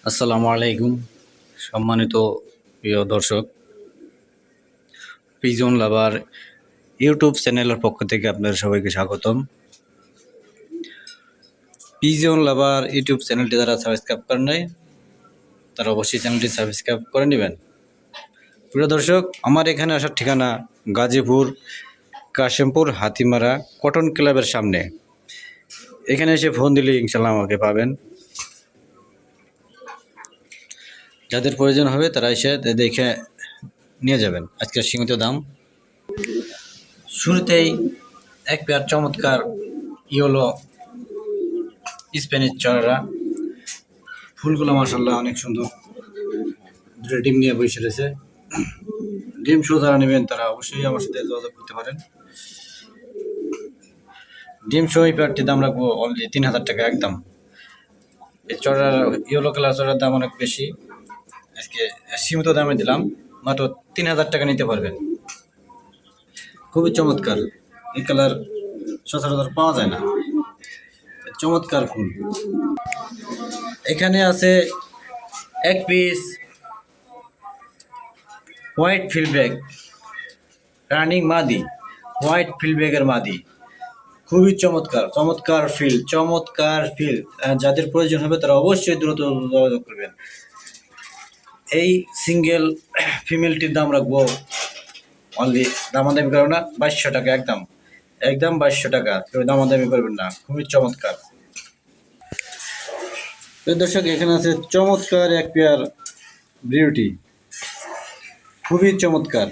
আসসালামু আলাইকুম সম্মানিত প্রিয় দর্শক, পিজন লাভার ইউটিউব চ্যানেলের পক্ষ থেকে আপনাদের সবাইকে স্বাগতম। পিজন লাভার ইউটিউব চ্যানেলটি যারা সাবস্ক্রাইব করেন নাই তারা অবশ্যই চ্যানেলটি সাবস্ক্রাইব করে নেবেন। প্রিয় দর্শক, আমার এখানে আসার ঠিকানা গাজীপুর কাশিমপুর হাতিমারা কটন ক্লাবের সামনে। এখানে এসে ফোন দিলে ইনশাল্লাহ আমাকে পাবেন। যাদের প্রয়োজন হবে তারা এসে দেখে নিয়ে যাবেন। আজকের সীমিত দাম। শুরুতেই এক পেয়ার চমৎকার ইয়েলো স্প্যানিশ চড়ারা, ফুলগুলো মাশাআল্লাহ অনেক সুন্দর। দুটো ডিম নিয়ে বসে রয়েছে। ডিম শো যারা নেবেন তারা অবশ্যই আমার সাথে যোগাযোগ করতে পারেন। ডিম শো এই পেয়ারটির দাম রাখবো অনলি ৩,০০০ টাকা একদম। এই চড়ার ইয়েলো কালার চড়ার দাম অনেক বেশি, আজকে সীমিত দামে দিলাম, মাত্র ৩,০০০ টাকা নিতে পারবেন। খুবই চমৎকার, এই কালার সচরাচর পাওয়া যায় না। চমৎকার ফুল। এখানে আছে এক পিস হোয়াইট ফিল্ডব্যাক রানিং মাদি, হোয়াইট ফিল্ডব্যাকের মাদি, খুবই চমৎকার চমৎকার ফিল। যাদের প্রয়োজন হবে তারা অবশ্যই দ্রুত যোগাযোগ করবেন। এই সিঙ্গেল ফিমেলটির দাম রাখবো অনলি, দামাদামি করবেন না, ২২০০ টাকা একদম ২২০০ টাকা, কেউ দামাদামি করবেন না। খুবই চমৎকার। দর্শক, এখানে আছে চমৎকার এক পেয়ার বিউটি, খুবই চমৎকার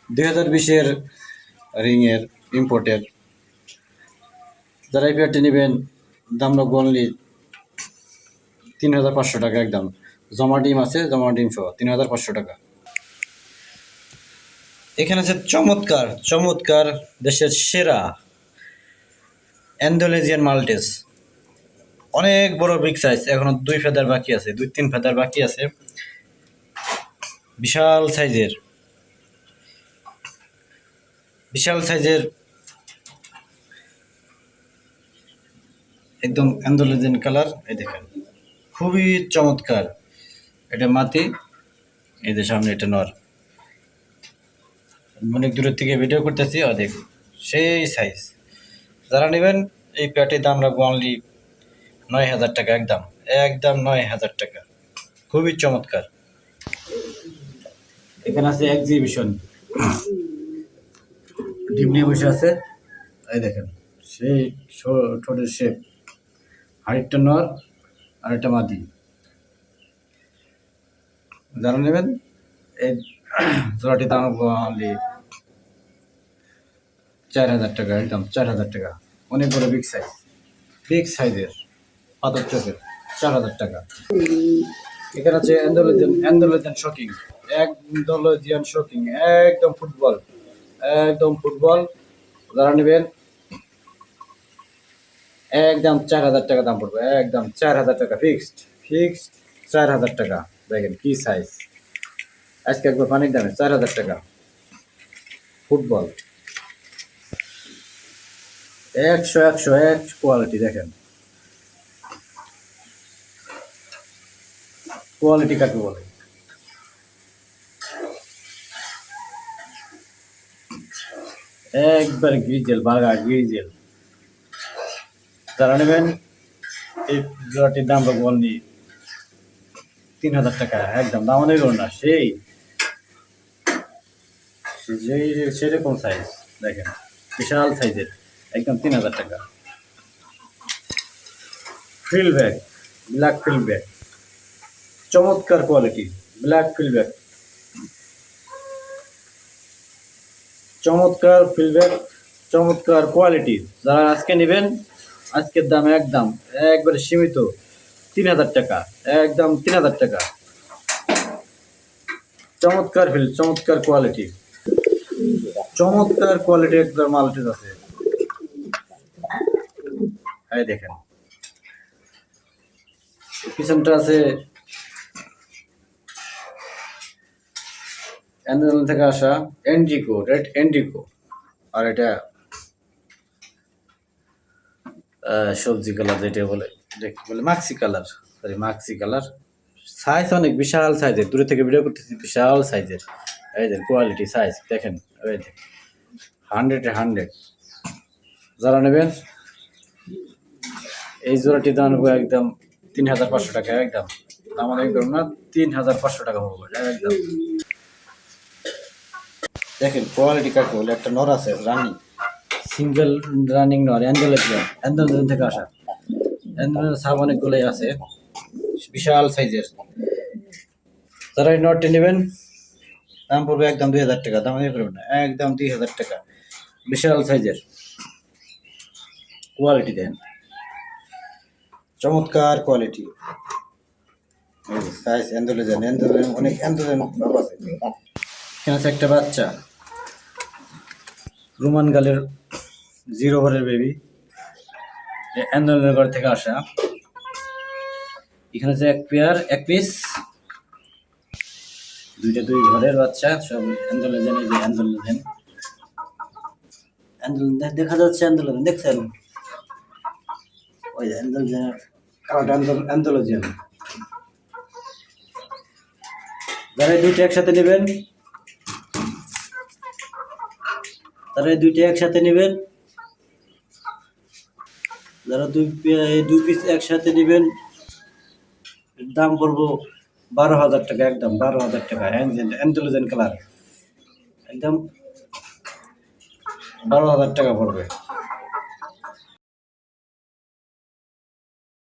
২০২০-এর রিংয়ের ইম্পোর্টের। যারা এই পেয়ারটি নেবেন দাম রাখবো অনলি ৩,৫০০ টাকা একদম। জমা ডিম আছে, জমা ডিম সহ ৩,৫০০ টাকা। এখানে আছে চমৎকার দেশের সেরা অ্যান্ডালুসিয়ান মাল্টেস, অনেক বড় বিগ সাইজ, এখনো 2 ফেদার বাকি আছে, 2-3 ফেদার বাকি আছে। বিশাল সাইজের একদম অ্যান্ডালুসিয়ান কালার। এই দেখেন, খুবই চমৎকার। এটা মাটি, এই যে সামনে এটা নর। অনেক দূরের থেকে ভিডিও করতেছি, দেখ সেই সাইজ। যারা নেবেন এই প্যাটির দাম রাখবো অনলি ৯,০০০ টাকা একদম ৯,০০০ টাকা। খুবই চমৎকার। এখানে আছে এক্সিবিশন, ডিম নিয়ে বসে আছে। এই দেখেন সেই ঠোঁটের শেপ, আরেকটা নর আর একটা মাদি। যারা নেবেন এই জোড়াটির দাম অনলি ৪,০০০ টাকা একদম ৪,০০০ টাকা। অনেক বড় বিগ সাইজের পাথর চোখের, ৪,০০০ টাকা। এখানে আছে অ্যান্ডালুসিয়ান শকিং, একদম ফুটবল। যারা নেবেন একদম ৪,০০০ টাকা দাম পড়বে, একদম ৪,০০০ টাকা ফিক্সড ৪,০০০ টাকা। দেখেন কি সাইজ, আজকে একবার পানির দামে ৪,০০০ টাকা ফুটবল। ১০০ কোয়ালিটি। দেখেন কোয়ালিটি কাকে বলে। একবার গ্রিজেল। যারা নেবেন এই জোড়াটির দাম রাখবো অনলি ৩,০০০ টাকা একদম। দাম অনেক না, সেরকম সাইজ। দেখেন বিশাল সাইজের, একদম ৩,০০০ টাকা। ব্ল্যাক ফিল্ডব্যাক, চমৎকার কোয়ালিটি ব্ল্যাক ফিল্ডব্যাক, চমৎকার কোয়ালিটি। যারা আজকে নেবেন আজকের দাম একবারে সীমিত ৩,০০০ টাকা একদম ৩,০০০ টাকা। চমৎকার কোয়ালিটি একবার মাল্টিস আছে। এই দেখেন পিছনটা আছে অ্যান্ডালুসিয়ান থেকে আসা রেড এন্ডিকো, আর এটা সবজি কালার যেটা বলে দেখ বলে Maksi colour, sorry Maksi colour. Size অনেক বিশাল সাইজের, দূরে থেকে ভিডিও করতেছি, বিশাল সাইজের। এই যে কোয়ালিটি সাইজ দেখেন, এই যে 100 যারা নেবেন এই জোড়াটি দাম নেবো একদম 3500 টাকা, একদম আমাদের একদম না 3500 টাকা পড়বে একদম। দেখেন কোয়ালিটি কাকে বলে, একটা নর আছে রানিং, সিঙ্গেল রানিং নর, অ্যান্ডোলেজিয়ান থেকে আসা। অ্যান্ডোলেজিয়ান সাব অনেকগুলোই আছে, বিশাল সাইজের। যারা এই নটটি নেবেন দাম পড়বে একদম 2000 টাকা, দাম করবেন না, একদম 2000 টাকা। বিশাল সাইজের কোয়ালিটি দেন, চমৎকার কোয়ালিটি। সাইজ অ্যান্ডোলেজিয়ান অনেক অ্যান্ডোলেজিয়ান ভাব আছে। এখানে আছে একটা বাচ্চা রোমান গালের 0 ওভারের বেবি, অ্যান্ডোলেজিয়ান ঘর থেকে আসা। এখানে আছে এক পিস, দুই ঘরের বাচ্চা, সব অ্যান্ডোলেজিয়ান। এই যে অ্যান্ডোলেজিয়ান দেখা যাচ্ছে, অ্যান্ডোলেজিয়ান দেখছেন, ওই অ্যান্ডোলেজিয়ান কালারটা অ্যান্ডোলেজিয়ান। যারা এই দুইটা একসাথে নেবেন, যারা দুই পিস একসাথে নেবেন দাম পড়বো 12,000 টাকা, একদম 12,000 টাকা। অ্যান্ডোলেজিয়ান কালার একদম 12,000 টাকা পড়বে।